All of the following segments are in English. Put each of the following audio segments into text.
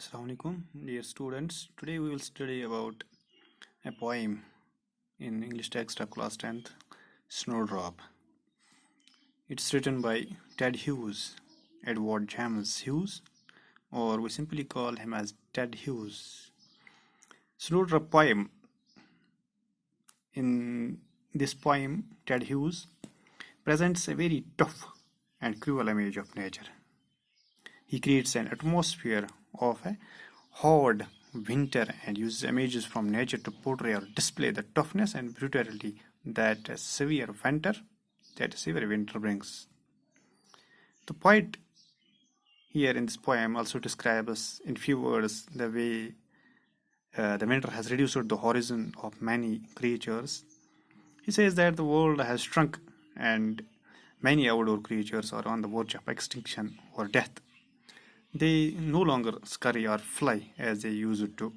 Assalamualaikum, dear students. Today we will study about a poem in English text of class 10th, Snowdrop. It's written by Ted Hughes, Edward James Hughes, or we simply call him as Ted Hughes. Snowdrop poem. In this poem, Ted Hughes presents a very tough and cruel image of nature. He creates an atmosphere of a hard winter and uses images from nature to portray or display the toughness and brutality that a severe winter brings. The poet here in this poem also describes in few words the way the winter has reduced the horizon of many creatures. He says that the world has shrunk and many outdoor creatures are on the verge of extinction or death. They no longer scurry or fly as they used to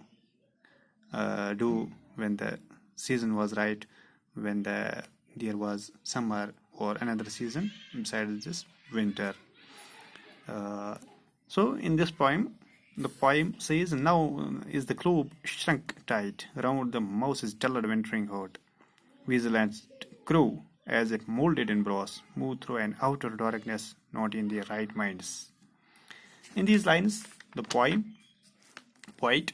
do when the season was right, when there was summer or another season besides this winter. So in this poem, the poem says, "Now is the globe shrunk tight, round the mouse's dulled wintering heart. Weasel and crow, as if molded in brass, move through an outer darkness, not in their right minds." In these lines, the poet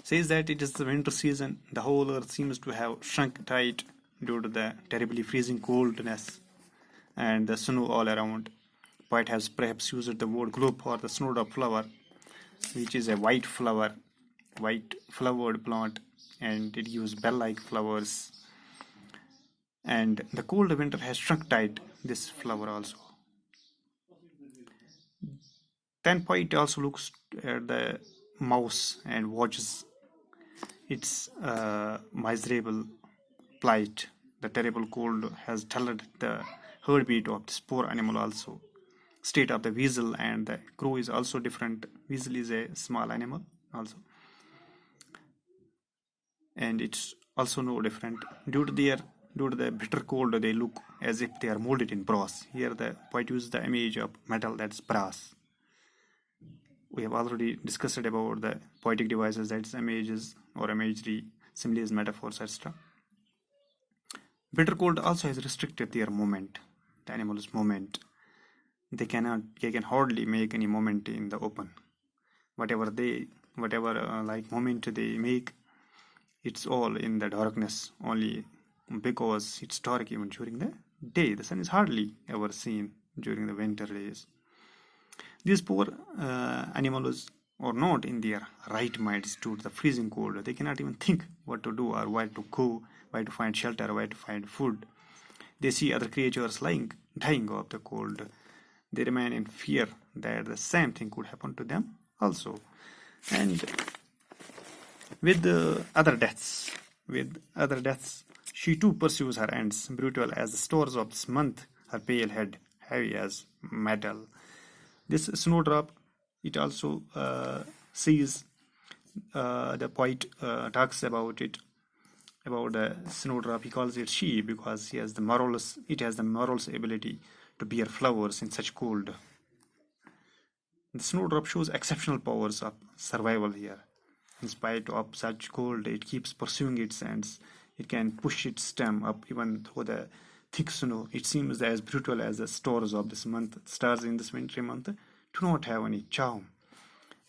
says that it is the winter season. The whole earth seems to have shrunk tight due to the terribly freezing coldness and the snow all around. Poet has perhaps used the word globe for the snowdrop flower, which is a white flowered plant, and it gives bell-like flowers. And the cold winter has shrunk tight this flower also. Then poet also looks at the mouse and watches its miserable plight. The terrible cold has dulled the heartbeat of this poor animal also. State of the weasel and the crow is also different. Weasel is a small animal also, and it's also no different. Due to the bitter cold, they look as if they are molded in brass. Here the poet uses the image of metal, that's brass. We have already discussed about the poetic devices, that's images or imagery, similes, metaphors, etc. Bitter cold also has restricted their movement, the animal's movement. They can hardly make any movement in the open. Whatever movement they make, it's all in the darkness only, because it's dark even during the day. The sun is hardly ever seen during the winter days. These poor animals are not in their right minds due to the freezing cold. They cannot even think what to do or where to go, where to find shelter, where to find food. They see other creatures dying of the cold. They remain in fear that the same thing could happen to them also. And with other deaths, she too pursues her ends, brutal as the stars of this month, her pale head heavy as metal. This snowdrop, it also sees, the poet talks about the snowdrop. He calls it she because it has the marvelous ability to bear flowers in such cold. The snowdrop shows exceptional powers of survival here. In spite of such cold, it keeps pursuing its ends. It can push its stem up even through the thick snow. It seems as brutal as the stars of this month. Stars in this wintry month do not have any charm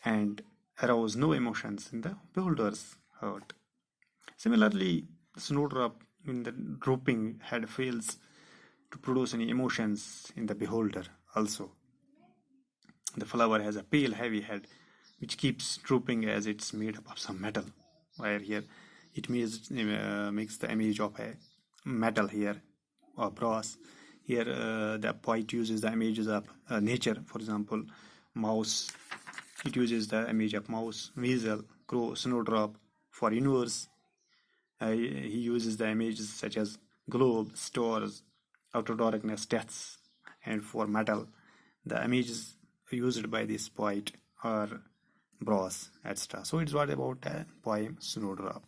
and arouse no emotions in the beholder's heart. Similarly, the snowdrop in the drooping head fails to produce any emotions in the beholder also. The flower has a pale, heavy head which keeps drooping as it's made up of some metal, where here it makes the image of a metal here or brass. Here the poet uses the images of nature, for example, mouse. It uses the image of mouse, weasel, crow, snowdrop. For universe, he uses the images such as globe, stars, outer darkness, deaths. And for metal, the images used by this poet are brass, etc. So it's what about a poem Snowdrop.